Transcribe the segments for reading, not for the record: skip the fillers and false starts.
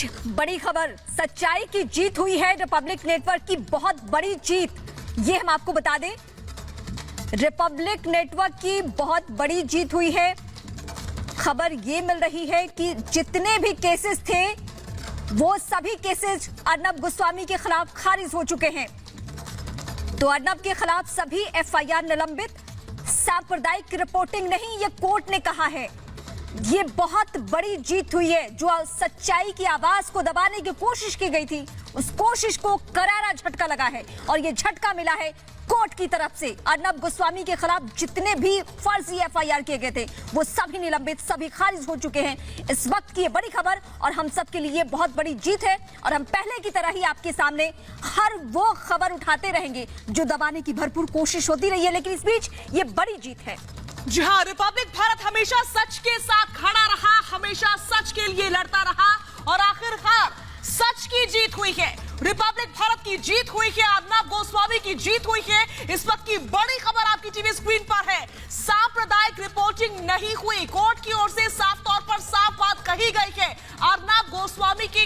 बीच बड़ी खबर, सच्चाई की जीत हुई है। रिपब्लिक नेटवर्क की बहुत बड़ी जीत, ये हम आपको बता दें। रिपब्लिक नेटवर्क की बहुत बड़ी जीत हुई है। खबर ये मिल रही है कि जितने भी केसेस थे वो सभी केसेस अर्नब गोस्वामी के खिलाफ खारिज हो चुके हैं। तो अर्नब के खिलाफ सभी एफआईआर निलंबित। सांप्रदायिक रिपोर्टिंग नहीं, ये कोर्ट ने कहा है। ये बहुत बड़ी जीत हुई है। जो सच्चाई की आवाज को दबाने की कोशिश की गई थी, उस कोशिश को करारा झटका लगा है और ये झटका मिला है कोर्ट की तरफ से। अर्नब गोस्वामी के खिलाफ जितने भी फर्जी एफआईआर किए गए थे वो सभी निलंबित, सभी खारिज हो चुके हैं। इस वक्त की ये बड़ी खबर और हम सब के लिए बहुत बड़ी जीत है और हम पहले की तरह ही आपके सामने हर वो खबर उठाते रहेंगे जो दबाने की भरपूर कोशिश होती रही है, लेकिन इस बीच ये बड़ी जीत है। जी हाँ, रिपब्लिक भारत हमेशा सच के साथ खड़ा रहा, हमेशा सच के लिए लड़ता रहा और आखिरकार सच की जीत हुई है। रिपब्लिक भारत की जीत हुई है, अर्नब गोस्वामी की जीत हुई है। इस वक्त की बड़ी खबर आपकी टीवी स्क्रीन पर है। सांप्रदायिक रिपोर्टिंग नहीं हुई, कोर्ट की ओर से साफ तौर पर साफ बात कही गई है। अर्नब गोस्वामी की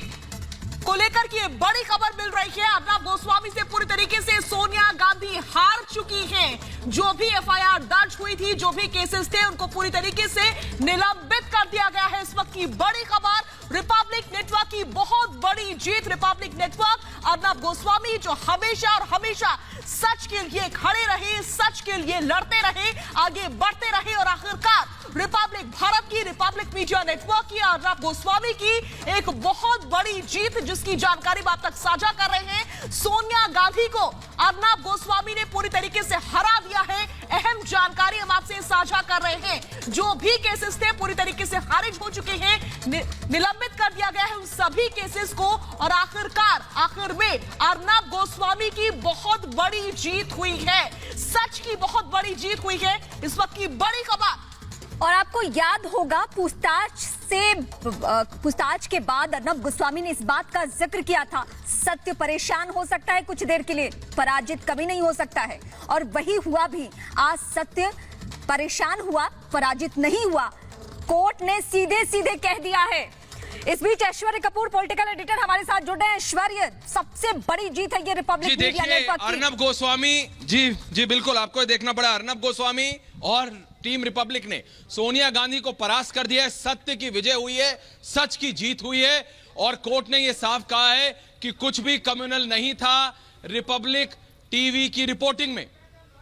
को लेकर की बड़ी खबर मिल रही है। अर्नब गोस्वामी से पूरी तरीके से सोनिया गांधी हार चुकी हैं। जो भी एफआईआर दर्ज हुई थी, जो भी केसेस थे, उनको पूरी तरीके से निलंबित कर दिया गया है। इस वक्त की बड़ी खबर, रिपब्लिक नेटवर्क की बहुत बड़ी जीत। रिपब्लिक नेटवर्क, अर्नब गोस्वामी जो हमेशा और हमेशा सच के लिए खड़े रहे, सच के लिए लड़ते रहे, आगे बढ़ते रहे और आखिरकार रिपब्लिक भारत की, रिपब्लिक मीडिया नेटवर्क की, अर्नब गोस्वामी की एक बहुत बड़ी जीत, जिसकी जानकारी आप तक साझा कर रहे हैं। सोनिया गांधी को अर्नब गोस्वामी ने पूरी तरीके से हरा दिया है। अहम जानकारी हम आपसे साझा कर रहे हैं। जो भी केसेस थे पूरी तरीके से खारिज हो चुके हैं, निलंबित कर दिया गया है उन सभी केसेस को और आखिर में अर्नब गोस्वामी की बहुत बड़ी जीत हुई है। सच की बहुत बड़ी जीत हुई है। इस वक्त की बड़ी खबर। और आपको याद होगा पूछताछ के बाद अर्नब गोस्वामी ने इस बात का जिक्र किया था, सत्य परेशान हो सकता है कुछ देर के लिए, पराजित कभी नहीं हो सकता है। और वही हुआ भी। आज सत्य परेशान हुआ, पराजित नहीं हुआ। कोर्ट ने सीधे सीधे कह दिया है। इस बीच ऐश्वर्य कपूर पॉलिटिकल एडिटर हमारे साथ जुड़े हैं। ऐश्वर्य, सबसे बड़ी जीत है ये रिपब्लिक मीडिया नेटवर्क की। अर्नब गोस्वामी जी बिल्कुल, आपको देखना पड़ा। अर्नब गोस्वामी और टीम रिपब्लिक ने सोनिया गांधी को परास्त कर दिया है। सत्य की विजय हुई है, सच की जीत हुई है और कोर्ट ने यह साफ कहा है कि कुछ भी कम्युनल नहीं था रिपब्लिक टीवी की रिपोर्टिंग में।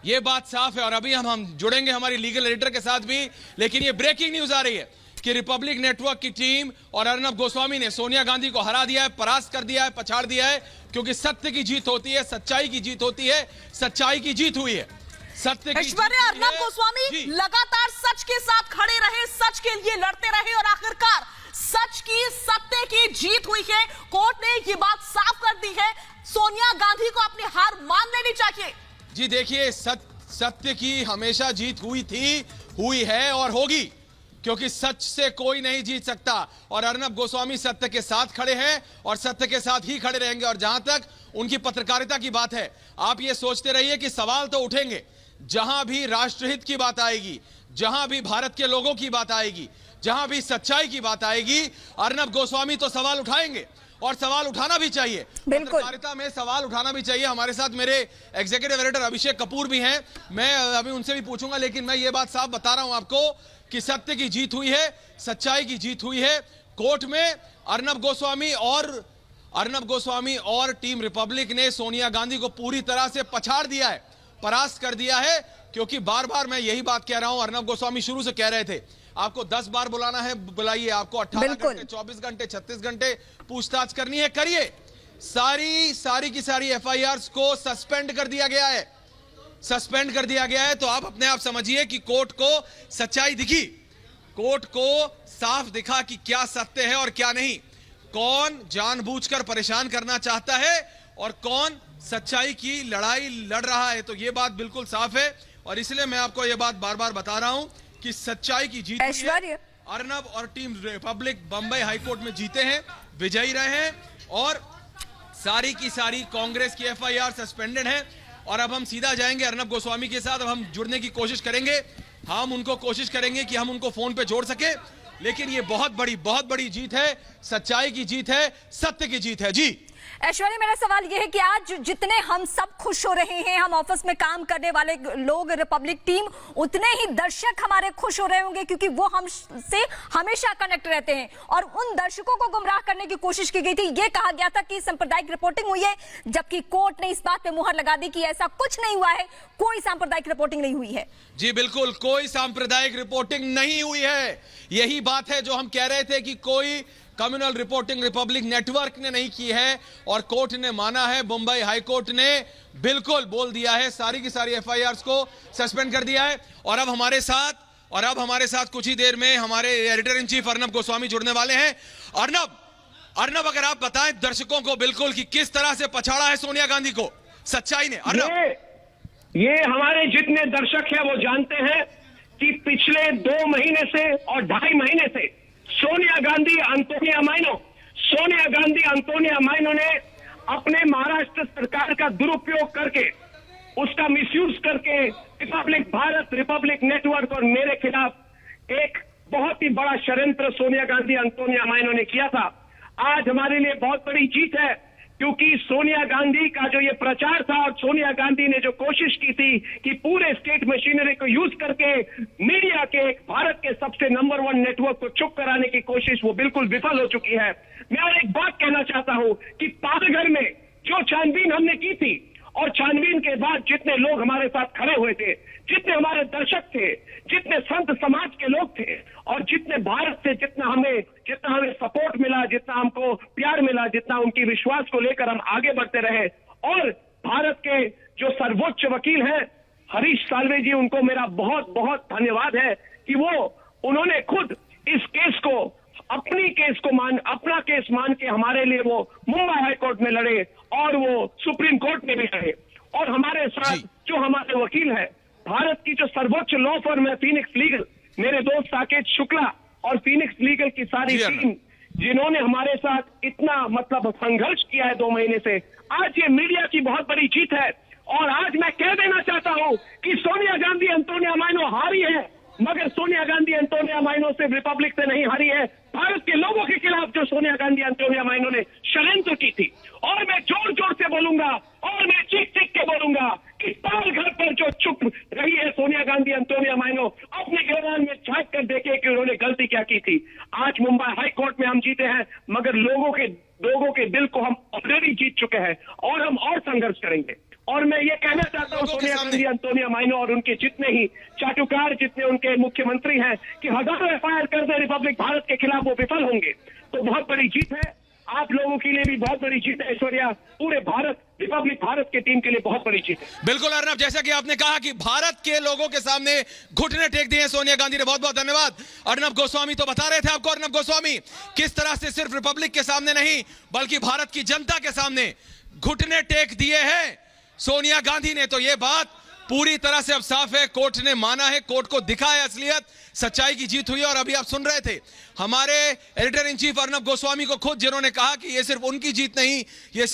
यह बात साफ है और अभी हम जुड़ेंगे हमारी लीगल एडिटर के साथ भी। लेकिन यह ब्रेकिंग न्यूज आ रही है कि रिपब्लिक नेटवर्क की टीम और अर्नब गोस्वामी ने सोनिया गांधी को हरा दिया है, परास्त कर दिया है, पछाड़ दिया है। क्योंकि सत्य की जीत होती है, सच्चाई की जीत होती है, सच्चाई की जीत हुई है। सत्य की ऐश्वर्य, अर्नब गोस्वामी लगातार सच के साथ खड़े रहे, सच के लिए लड़ते रहे और आखिरकार सच की, सत्य की जीत हुई है। कोर्ट ने ये बात साफ कर दी है, सोनिया गांधी को अपनी हार मान लेनी चाहिए। जी देखिए, सत्य की हमेशा जीत हुई थी, हुई है और होगी, क्योंकि सच से कोई नहीं जीत सकता। और अर्नब गोस्वामी सत्य के साथ खड़े हैं और सत्य के साथ ही खड़े रहेंगे। और जहां तक उनकी पत्रकारिता की बात है, आप ये सोचते रहिए कि सवाल तो उठेंगे। जहां भी राष्ट्रहित की बात आएगी, जहां भी भारत के लोगों की बात आएगी, जहां भी सच्चाई की बात आएगी, अर्नब गोस्वामी तो सवाल उठाएंगे और सवाल उठाना भी चाहिए। पत्रकारिता में सवाल उठाना भी चाहिए। हमारे साथ मेरे एग्जीक्यूटिव एडिटर अभिषेक कपूर भी हैं, मैं अभी उनसे भी पूछूंगा। लेकिन मैं ये बात साफ बता रहा हूं आपको कि सत्य की जीत हुई है, सच्चाई की जीत हुई है। कोर्ट में अर्नब गोस्वामी और टीम रिपब्लिक ने सोनिया गांधी को पूरी तरह से पछाड़ दिया है, परास्त कर दिया है। क्योंकि बार बार मैं यही बात कह रहा हूं, अर्नब गोस्वामी शुरू से कह रहे थे आपको 10 बार बुलाना है बुलाइए, आपको 18 घंटे, 24 घंटे, 36 घंटे पूछताछ करनी है, करिए। सारी की सारी एफआईआर्स को सस्पेंड कर दिया गया है, सस्पेंड कर दिया गया है। तो आप अपने आप समझिए कि कोर्ट को सच्चाई दिखी, कोर्ट को साफ दिखा कि क्या सत्य है और क्या नहीं, कौन जानबूझकर परेशान करना चाहता है और कौन सच्चाई की लड़ाई लड़ रहा है। तो यह बात बिल्कुल साफ है और इसलिए मैं आपको यह बात बार बार बता रहा हूं कि सच्चाई की जीत हुई है। अर्नब और टीम रिपब्लिक बंबई हाईकोर्ट में जीते हैं, विजयी रहे हैं और सारी की सारी कांग्रेस की एफआईआर सस्पेंडेड है। और अब हम सीधा जाएंगे अर्नब गोस्वामी के साथ। अब हम जुड़ने की कोशिश करेंगे, हम उनको कोशिश करेंगे कि हम उनको फोन पे जोड़ सके लेकिन ये बहुत बड़ी जीत है, सच्चाई की जीत है, सत्य की जीत है। जी ऐश्वर्या, मेरा सवाल यह है कि आज जितने हम सब खुश हो रहे हैं, हम ऑफिस में काम करने वाले लोग, रिपब्लिक टीम, उतने ही दर्शक हमारे खुश हो रहे होंगे, क्योंकि वो हमसे हमेशा कनेक्ट रहते हैं। और उन दर्शकों को गुमराह करने की कोशिश की गई थी। ये कहा गया था कि सांप्रदायिक रिपोर्टिंग हुई है, जबकि कोर्ट ने इस बात पे मुहर लगा दी कि ऐसा कुछ नहीं हुआ है, कोई सांप्रदायिक रिपोर्टिंग नहीं हुई है। जी बिल्कुल, कोई सांप्रदायिक रिपोर्टिंग नहीं हुई है। यही बात है जो हम कह रहे थे कि कोई कम्युनल रिपोर्टिंग रिपब्लिक नेटवर्क ने नहीं की है, और कोर्ट ने माना है। मुंबई हाई कोर्ट ने बिल्कुल बोल दिया है, सारी की सारी एफआईआर्स को सस्पेंड कर दिया है। और अब हमारे साथ कुछ ही देर में हमारे editor in chief Arnab Goswami जुड़ने वाले हैं। अर्नब, अगर आप बताएं दर्शकों को बिल्कुल कि किस तरह से पछाड़ा है सोनिया गांधी को सच्चाई ने। अर्नब, ये हमारे जितने दर्शक हैं वो जानते हैं कि पिछले 2 महीने से और 2.5 महीने से सोनिया गांधी अंतोनिया माइनो ने अपने महाराष्ट्र सरकार का दुरुपयोग करके, उसका मिसयूज करके रिपब्लिक नेटवर्क और मेरे खिलाफ एक बहुत ही बड़ा षड्यंत्र सोनिया गांधी अंतोनिया माइनो ने किया था। आज हमारे लिए बहुत बड़ी जीत है, क्योंकि सोनिया गांधी का जो ये प्रचार था और सोनिया गांधी ने जो कोशिश की थी कि पूरे स्टेट मशीनरी को यूज करके मीडिया के भारत के सबसे नंबर 1 नेटवर्क को चुप कराने की कोशिश, वो बिल्कुल विफल हो चुकी है। मैं और एक बात कहना चाहता हूं कि पालघर में जो छानबीन हमने की थी, और छानबीन के बाद जितने लोग हमारे साथ खड़े हुए थे, जितने हमारे दर्शक थे, जितने संत समाज के लोग थे, और जितने भारत से जितना हमें सपोर्ट मिला, जितना हमको प्यार मिला, जितना उनकी विश्वास को लेकर हम आगे बढ़ते रहे। और भारत के जो सर्वोच्च वकील हैं हरीश साल्वे जी, उनको मेरा बहुत बहुत धन्यवाद है कि उन्होंने खुद इस केस को अपना केस मान के हमारे लिए वो मुंबई हाई कोर्ट में लड़े, और वो सुप्रीम कोर्ट में भी लड़े। और हमारे साथ जो हमारे वकील है, भारत की जो सर्वोच्च लॉ फर्म है फीनिक्स लीगल, मेरे दोस्त साकेत शुक्ला और फीनिक्स लीगल की सारी टीम, जिन्होंने हमारे साथ इतना संघर्ष किया है 2 महीने से, आज ये मीडिया की बहुत बड़ी जीत है। और आज मैं कह देना चाहता हूं कि सोनिया गांधी अंतोनिया माइनो हारी है, मगर सोनिया गांधी अंतोनिया माइनो से रिपब्लिक से नहीं हारी है, भारत के लोगों के खिलाफ जो सोनिया गांधी अंतोनिया माइनो ने षड्यंत्र की थी। और मैं जोर जोर से बोलूंगा, और मैं चीख के बोलूंगा कि पालघर पर जो चुप रही है सोनिया गांधी अंतोनिया माइनो, अपने गिरबान में झांक कर देखे कि उन्होंने गलती क्या की थी। आज मुंबई हाई कोर्ट में हम जीते हैं, मगर लोगों के दिल को हम ऑलरेडी जीत चुके हैं, और हम और संघर्ष करेंगे। और मैं ये कहना चाहता हूं सोनिया गांधी अंतोनिया माइनो और उनके जितने ही चाटुकार, जितने उनके मुख्यमंत्री हैं, कि हजारों एफआईआर कर दे रिपब्लिक भारत के खिलाफ, वो विफल होंगे। तो बहुत बड़ी जीत है, आप लोगों के लिए भी बहुत बड़ी जीत है ऐश्वर्या, पूरे रिपब्लिक भारत के टीम के लिए बहुत बड़ी जीत है। बिल्कुल अर्नब, जैसा कि आपने कहा कि भारत के लोगों के सामने घुटने टेक दिए सोनिया गांधी ने, बहुत बहुत धन्यवाद। अर्नब गोस्वामी तो बता रहे थे आपको, अर्नब गोस्वामी, किस तरह से सिर्फ रिपब्लिक के सामने नहीं बल्कि भारत की जनता के सामने घुटने टेक दिए हैं सोनिया गांधी ने। तो यह बात पूरी तरह से अब साफ है, कोर्ट ने माना है, कोर्ट को दिखा है असलियत, सच्चाई की जीत हुई है। और अभी आप सुन रहे थे हमारे editor in chief Arnab Goswami को खुद, जिन्होंने कहा कि यह सिर्फ उनकी जीत नहीं, यह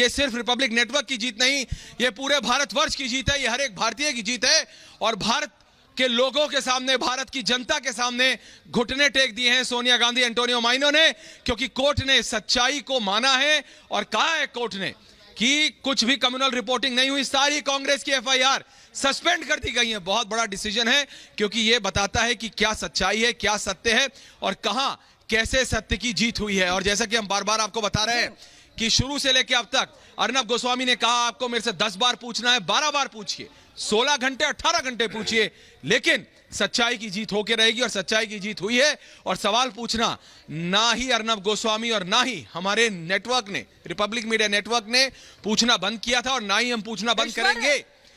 सिर्फ रिपब्लिक नेटवर्क की जीत नहीं, यह पूरे भारतवर्ष की जीत है, यह हर एक भारतीय की जीत है। और भारत के लोगों के सामने, भारत की जनता के सामने घुटने टेक दिए हैं सोनिया गांधी अंतोनियो माइनो ने, क्योंकि कोर्ट ने सच्चाई को माना है। और कहा है कोर्ट ने कि कुछ भी कम्युनल रिपोर्टिंग नहीं हुई, सारी कांग्रेस की एफआईआर सस्पेंड कर दी गई है। बहुत बड़ा डिसीजन है, क्योंकि यह बताता है कि क्या सच्चाई है, क्या सत्य है, और कहां कैसे सत्य की जीत हुई है। और जैसा कि हम बार बार आपको बता रहे हैं कि शुरू से लेकर अब तक अर्नब गोस्वामी ने कहा आपको मेरे से 10 बार पूछना है, 12 बार पूछिए, 16 घंटे 18 घंटे पूछिए, लेकिन सच्चाई की जीत होकर रहेगी। और सच्चाई की जीत हुई है। और सवाल पूछना ना ही अर्नब गोस्वामी और ना ही हमारे नेटवर्क ने, रिपब्लिक मीडिया नेटवर्क ने पूछना बंद किया था, और ना ही हम पूछना बंद करेंगे।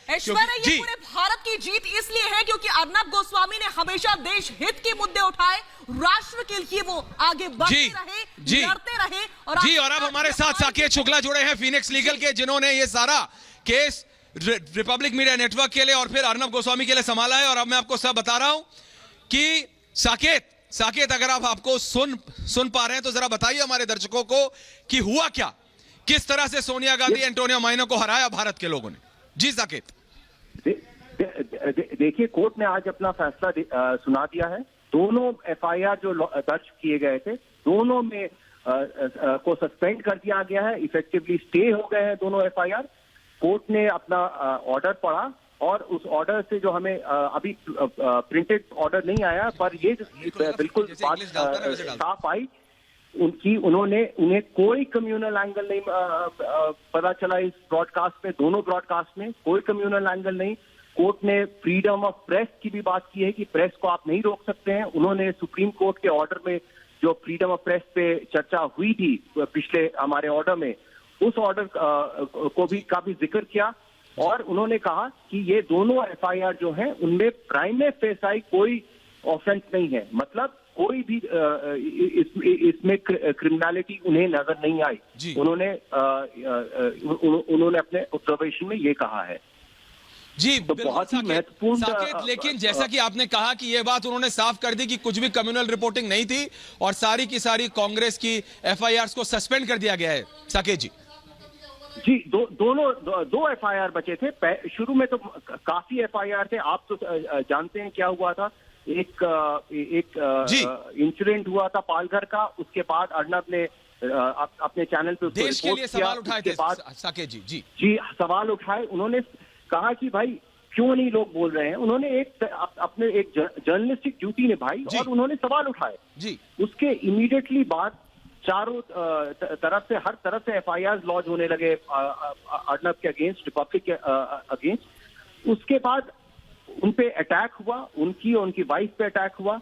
ऐश्वर्या, ये पूरे भारत की जीत इसलिए है क्योंकि अर्नब गोस्वामी ने हमेशा देश हित के मुद्दे उठाए, राष्ट्र के लिए वो आगे बढ़ते रहे, लड़ते रहे। और अब हमारे साथ साकेत शुक्ला जुड़े हैं फीनिक्स लीगल के, जिन्होंने ये सारा केस रिपब्लिक मीडिया नेटवर्क के लिए और फिर अर्नब गोस्वामी के लिए संभाला है। और अब मैं आपको सब बता रहा हूं कि साकेत अगर आपको सुन पा रहे हैं तो जरा बताइए हमारे दर्शकों को कि हुआ क्या, किस तरह से सोनिया गांधी एंटोनियो माइनो को हराया भारत के लोगों ने। जी साकेत। देखिए, कोर्ट ने आज अपना फैसला सुना दिया है दोनों एफआईआर जो दर्ज किए गए थे, दोनों में को सस्पेंड कर दिया गया है, इफेक्टिवली स्टे हो गए हैं दोनों एफआईआर। कोर्ट ने अपना ऑर्डर पढ़ा और उस ऑर्डर से जो हमें अभी प्रिंटेड ऑर्डर नहीं आया, पर ये बिल्कुल बात साफ आई उन्हें कोई कम्युनल एंगल नहीं पता चला इस ब्रॉडकास्ट में, दोनों ब्रॉडकास्ट में कोई कम्युनल एंगल नहीं। कोर्ट ने फ्रीडम ऑफ प्रेस की भी बात की है कि प्रेस को आप नहीं रोक सकते हैं। उन्होंने सुप्रीम कोर्ट के ऑर्डर में जो फ्रीडम ऑफ प्रेस पे चर्चा हुई थी पिछले हमारे ऑर्डर में, उस ऑर्डर को भी काफी जिक्र किया और उन्होंने कहा कि ये दोनों एफआईआर जो हैं उनमें प्राइमे फेसाई कोई ऑफेंस नहीं है, मतलब कोई भी इसमें क्रिमिनलिटी उन्हें नजर नहीं आई। उन्होंने अपने ऑब्जर्वेशन में ये कहा है। जी तो बहुत ही महत्वपूर्ण साकेत, लेकिन जैसा कि आपने कहा कि ये बात उन्होंने साफ कर दी कि कुछ भी कम्युनल रिपोर्टिंग नहीं थी और सारी की सारी कांग्रेस की एफआईआर को सस्पेंड कर दिया गया है। साकेत जी दो एफआईआर बचे थे। शुरू में तो काफी एफआईआर थे, आप तो जानते हैं क्या हुआ था। एक इंसिडेंट हुआ था पालघर का, उसके बाद अर्नब ने अपने चैनल पे देश के लिए सवाल उठाए थे साकेत जी सवाल उठाए। उन्होंने कहा कि भाई क्यों नहीं लोग बोल रहे हैं। उन्होंने अपने एक जर्नलिस्टिक ड्यूटी निभाई और उन्होंने सवाल उठाए जी। उसके इमीडिएटली बाद चारों तरफ से, हर तरफ से एफआईआर लॉन्च होने लगे अर्नब के अगेंस्ट, रिपब्लिक के अगेंस्ट। उसके बाद उन पे अटैक हुआ, उनकी और उनकी वाइफ पे अटैक हुआ।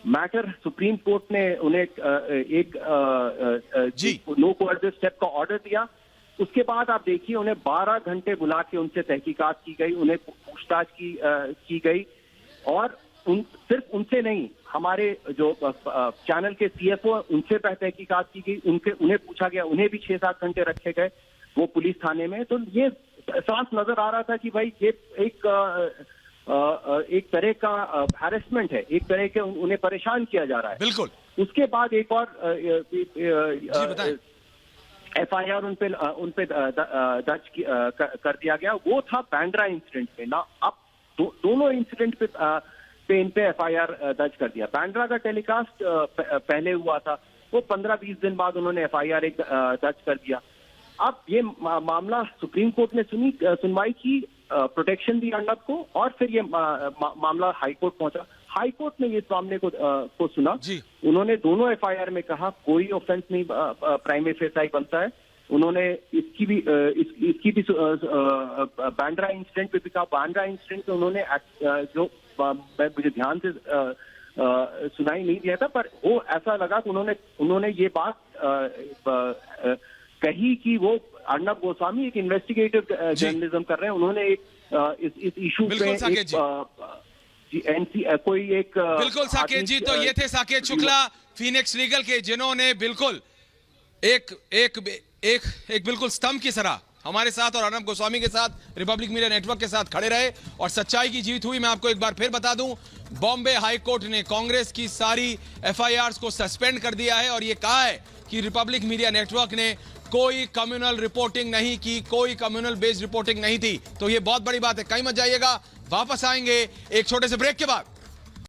मैटर सुप्रीम कोर्ट ने उन्हें एक नो कोअर्सिव स्टेप का ऑर्डर दिया। उसके बाद आप देखिए उन्हें 12 घंटे बुला के उनसे तहकीकात की गई, उन्हें पूछताछ की गई और सिर्फ उनसे नहीं, हमारे जो चैनल के सीएफओ उनसे तहकीकात की गई, उन्हें पूछा गया, उन्हें भी 6-7 घंटे रखे गए वो पुलिस थाने में। तो ये साफ नजर आ रहा था कि भाई ये एक तरह का हैरेसमेंट है, एक तरह के उन्हें परेशान किया जा रहा है। बिल्कुल। उसके बाद एक और एफआईआर उन पे दर्ज कर दिया गया, वो था बांद्रा इंसिडेंट पे ना। अब दोनों इंसिडेंट पे इन पे एफआईआर दर्ज कर दिया। बांद्रा का टेलीकास्ट पहले हुआ था, वो 15-20 दिन बाद उन्होंने एफआईआर एक दर्ज कर दिया। अब ये मामला सुप्रीम कोर्ट ने सुनवाई की, प्रोटेक्शन दी अर्नब को, और फिर ये मामला हाई कोर्ट पहुंचा। हाई कोर्ट ने इस मामले को सुना। उन्होंने दोनों एफआईआर में कहा कोई ऑफेंस नहीं प्राइमे फेसाई बनता है। उन्होंने इसकी भी बांद्रा इंसिडेंट पे भी कहा। बांद्रा इंसिडेंट पे उन्होंने जो मुझे ध्यान से सुनाई नहीं दिया था, पर वो ऐसा लगा कि उन्होंने ये बात कही कि वो अर्नब गोस्वामी एक इन्वेस्टिगेटिव जर्नलिज्म कर रहे हैं। उन्होंने इस इशू पे कोई एक बिल्कुल साकेत जी, तो ये थे साकेत शुक्ला फीनिक्स लीगल के, जिन्होंने बिल्कुल एक बिल्कुल स्तंभ की तरह हमारे साथ और अर्नब गोस्वामी के साथ, रिपब्लिक मीडिया नेटवर्क के साथ खड़े रहे और सच्चाई की जीत हुई। मैं आपको एक बार फिर बता दूं, बॉम्बे हाई कोर्ट ने कांग्रेस की सारी एफआईआर को सस्पेंड कर दिया है और ये कहा है कि रिपब्लिक मीडिया नेटवर्क ने कोई कम्युनल रिपोर्टिंग नहीं की, कोई कम्युनल बेस्ड रिपोर्टिंग नहीं थी। तो ये बहुत बड़ी बात है। कहीं मत जाइएगा, वापस आएंगे एक छोटे से ब्रेक के बाद।